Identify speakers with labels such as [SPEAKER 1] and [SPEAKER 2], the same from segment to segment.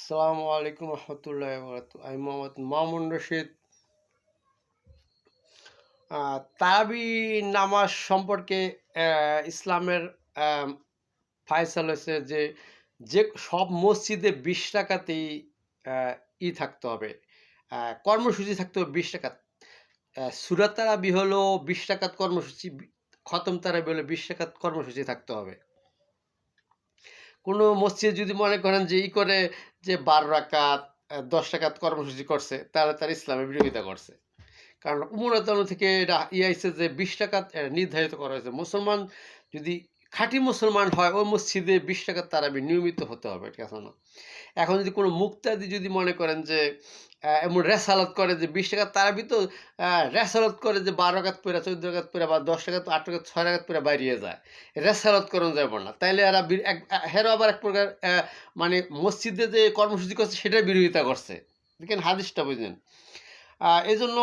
[SPEAKER 1] আসসালামু আলাইকুম রহমতুল্লাহ বারাকাতুহু। আমি মোহাম্মদ মামুন রশিদ। তারাবি নামাজ সম্পর্কে ইসলামের আহ, ফায়সাল হয়েছে যে যে সব মসজিদে 20 টাকাতেই আহ, থাকতে হবে, কর্মসূচি থাকতে হবে 20 টাকা। সুরাত তারাবি হলো 20 টাকাত কর্মসূচি, খতম তারাবি হলো 20 টাকাত কর্মসূচি থাকতে হবে। কোনো মসজিদ যদি মনে করেন যে করে যে 12 রাকাত 10 টাকাত কর্মসূচি করছে, তারা ইসলামের বিরোধিতা করছে। কারণ উমর রাদিয়াল্লাহু থেকে এটা আইছে যে 20 টাকা নির্ধারিত করা হয়েছে। মুসলমান যদি খাঁটি মুসলমান হয়, ওই মসজিদে 20 টাকা তারাবি নিয়মিত হতে হবে, ঠিক আছে না? এখন যদি কোনো মুক্তাদি যদি মনে করেন যে এমন রেসালত করে যে 20 টাকা তারাবি তো রেসালত করে যে 12 রাকাত পড়ে 14 রাকাত পড়ে বা 10 টাকাত 8 রাকাত 6 রাকাত পড়ে বাইরিয়ে যায়, রেসালত করেন যাব না, তাইলে এরা হেরো আবার এক প্রকার মানে মসজিদে যে কর্মসূচি করছে সেটার বিরোধিতা করছে। দেখেন হাদিসটা বুঝলেন। এই জন্য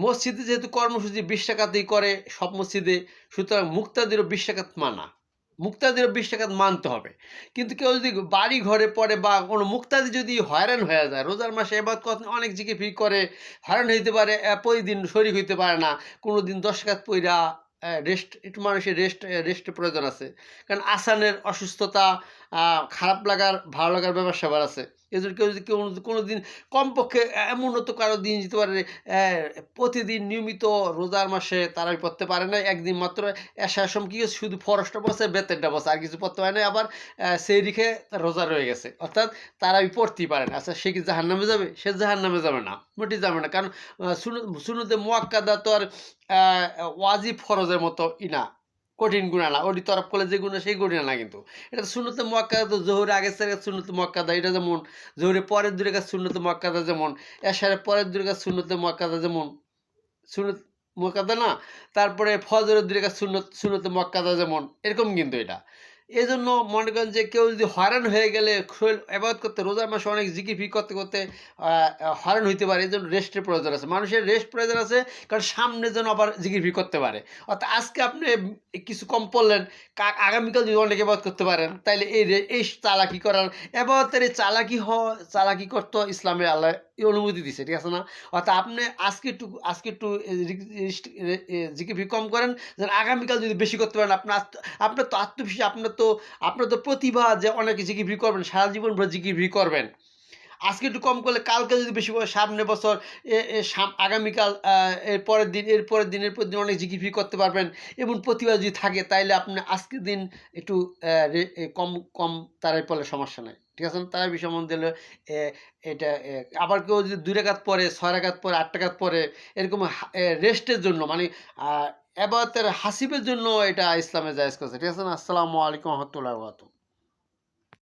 [SPEAKER 1] মসজিদে যেহেতু কর্মসূচি 20 টাকাতেই করে সব মসজিদে, সুতরাং মুক্তাদিরও 20 টাকাত মানা, মুক্তাদিরও 20 টাকাত মানতে হবে। কিন্তু কেউ যদি বাড়ি ঘরে পড়ে বা কোনো মুক্তাদি যদি হয়রান হয়ে যায়, রোজার মাসে এবার অনেক জিকে ফি করে হয়রান হইতে পারে, প্রতিদিন শরিক হইতে পারে না, কোনো দিন 10 টাকাত পইরা রেস্ট, একটু মানুষের রেস্টের প্রয়োজন আছে। কারণ আসানের অসুস্থতা, খারাপ লাগার ভালো লাগার ব্যাপার স্যাপার আছে। এজন্য কেউ যদি কোনো দিন কমপক্ষে এমনও তো কারো দিন যেতে পারে প্রতিদিন নিয়মিত রোজার মাসে তারাবি পড়তে পারে না, একদিন মাত্র এশার সময় কি হয়েছে, শুধু ফরজটা বসে বেতেরটা বসে, আর কিছু পড়তে পারে না, আবার সেই রেখে রোজা রয়ে গেছে, অর্থাৎ তারাবি পড়তেই পারে না। আচ্ছা, সে কি জাহান্নামে যাবে? সে জাহান্নামে যাবে না, মোটেই যাবে না। কারণ সুন্নতে মুআক্কাদা তো আর ওয়াজিব ফরজের মতো না, কঠিন গুণা না। ওটি তরফ করলে যে গুণা সেই গুণা না, কিন্তু এটা তো সুন্নতে মুআক্কাদা। তো জোহরে আগের সাথে সুন্নতে মুআক্কাদা, এটা যেমন জোহরে পরের 2 রাকাত সুন্নতে মুআক্কাদা, যেমন এশারের পরের 2 রাকাত সুন্নতে মুআক্কাদা, যেমন সুন্নত মুআক্কাদা না। তারপরে ফজরের 2 রাকাত সুন্নতে মুআক্কাদা, যেমন এরকম কিন্তু এটা। এজন্য মনে করেন যে কেউ যদি হয়রান হয়ে গেলে, শরীর ইবাদত করতে রোজার মাসে অনেক জিকির ফিকির করতে করতে হয়রান হইতে পারে, এজন্য রেস্টের প্রয়োজন আছে, মানুষের রেস্ট প্রয়োজন আছে। কারণ সামনে যেন আবার জিকির ফিকির করতে পারে। অর্থাৎ আজকে আপনি কিছু কম পড়লেন, আগামীকাল যদি অনেক ইবাদত করতে পারেন, তাইলে এই চালাকি করার, ইবাদতের এই চালাকি করতে ইসলামে আল্লাহ এই অনুমতি দিছে, ঠিক আছে না? অর্থাৎ আপনি আজকে একটু জিকির ফিকির কম করেন, যেন আগামীকাল যদি বেশি করতে পারেন। আপনার তো আত্মবিশ্বাস, আপনার তো প্রতিভা যে অনেক জিকির ফিকির করবেন, সারা জীবন ভর জিকির ফিকির করবেন। আজকে একটু কম করলে কালকে যদি বেশি করে, সামনে বছর আগামীকাল, এর পরের দিন অনেক জিকির ফিকির করতে পারবেন। এবং প্রতিভা যদি থাকে, তাইলে আপনি আজকের দিন একটু কম কম তারাই পড়লে সমস্যা নাই, ঠিক আছে? তারাবি সম্বন্ধে হলো এটা। আবার কেউ যদি 2 রাকাত পড়ে, 6 রাকাত পড়ে, 8 টাকাত পড়ে, এরকম রেস্টের জন্য, মানে এবাদতের হাসিবের জন্য এটা ইসলামে জায়েজ করছে, ঠিক আছে না? আসসালামু আলাইকুম রহমতুল্লাহ।